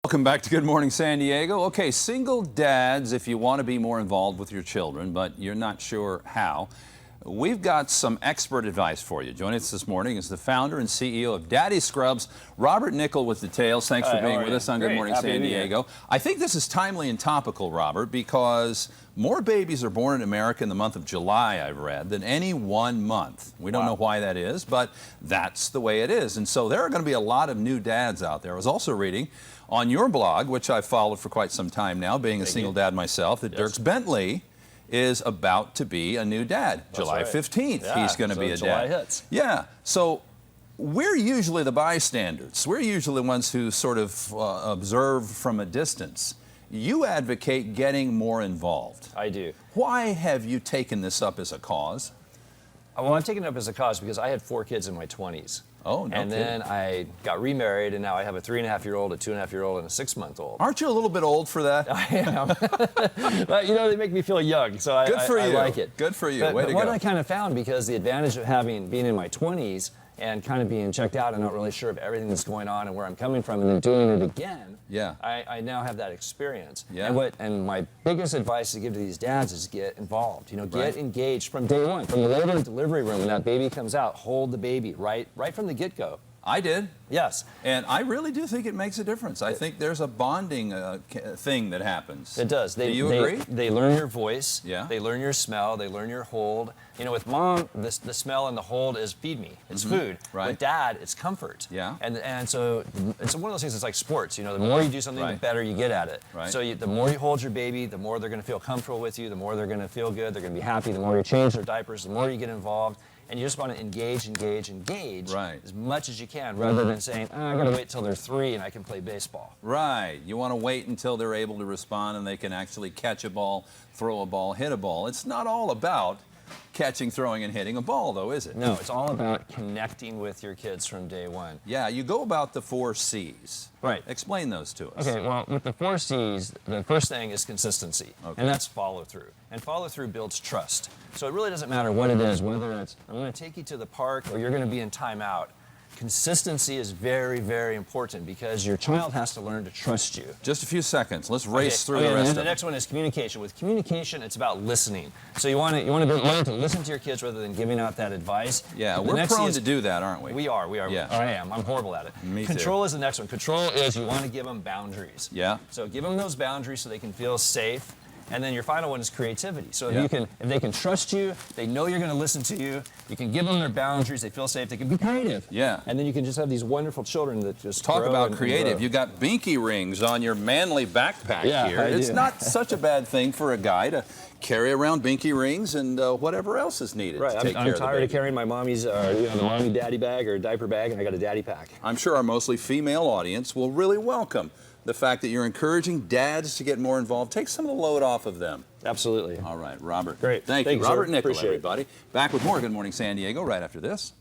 Welcome back to Good Morning San Diego. Okay, single dads, if you want to be more involved with your children, but you're not sure how, we've got some expert advice for you. Joining us this morning is the founder and CEO of DaddyScrubs, Robert Nickell with details. Thanks for being with us on Good Morning San Diego. I think this is timely and topical, Robert, because more babies are born in America in the month of July, I've read, than any one month. We don't know why that is, but that's the way it is. And so there are going to be a lot of new dads out there. I was also reading on your blog, which I've followed for quite some time now, being a single dad myself, that Dirks Bentley is about to be a new dad. That's July 15th, he's going to be a July dad. Hits. Yeah, so we're usually the bystanders. We're usually the ones who sort of observe from a distance. You advocate getting more involved. I do. Why have you taken this up as a cause? Well, I've taken it up as a cause because I had 4 kids in my 20s. Oh, no And then I got remarried, and now I have a 3.5-year-old, a 2.5-year-old, and a 6-month-old. Aren't you a little bit old for that? I am. But, you know, they make me feel young, so I like it. Good for you. But, Way to what go. I kind of found, because the advantage of being in my 20s and kind of being checked out and not really sure of everything that's going on and where I'm coming from, and then doing it again, I now have that experience. And my biggest advice to give to these dads is get involved. You know, get engaged from day one, from the labor delivery room when that baby comes out. Hold the baby right from the get-go. I did. Yes. And I really do think it makes a difference. I think there's a bonding thing that happens. It does. Do you agree? They learn your voice. Yeah. They learn your smell. They learn your hold. You know, with mom, the smell and the hold is feed me. It's food. Right. With dad, it's comfort. Yeah. And so it's one of those things that's like sports. You know, the more you do something, the better you get at it. Right. So the more you hold your baby, the more they're going to feel comfortable with you, the more they're going to feel good, they're going to be happy, the more you change their diapers, the more you get involved. And you just want to engage as much as you can, rather than saying, I got to wait till they're 3 and I can play baseball. Right. You want to wait until they're able to respond and they can actually catch a ball, throw a ball, hit a ball. It's not all about catching, throwing, and hitting a ball, though, is it? No, it's all about connecting with your kids from day one. Yeah, you go about the 4 C's. Right. Explain those to us. Okay, well, with the 4 C's, the first thing is consistency, and that's follow through. And follow through builds trust. So it really doesn't matter what it is, whether it's I'm going to take you to the park or you're going to be in timeout. Consistency is very, very important because your child has to learn to trust you. Just a few seconds. Let's race through the rest of it. The next one is communication. With communication, it's about listening. So you want to learn to listen to your kids rather than giving out that advice. Yeah, we're prone to do that, aren't we? We are. Yeah. I am. I'm horrible at it. Me too. Control is the next one. Control is you want to give them boundaries. Yeah. So give them those boundaries so they can feel safe. And then your final one is creativity. So if they can trust you, they know you're going to listen to you, you can give them their boundaries, they feel safe, they can be creative. Yeah. And then you can just have these wonderful children that just Talk grow about and creative. grow. You got binky rings on your manly backpack here. It's not such a bad thing for a guy to carry around binky rings and whatever else is needed to take care I'm of the tired of baby. carrying my mommy's the mommy daddy bag or diaper bag, and I got a daddy pack. I'm sure our mostly female audience will really welcome the fact that you're encouraging dads to get more involved. Take some of the load off of them. Absolutely. All right, Robert. Great. Thank you. Sir. Robert Nickell, Appreciate it. everybody. Back with more Good Morning San Diego right after this.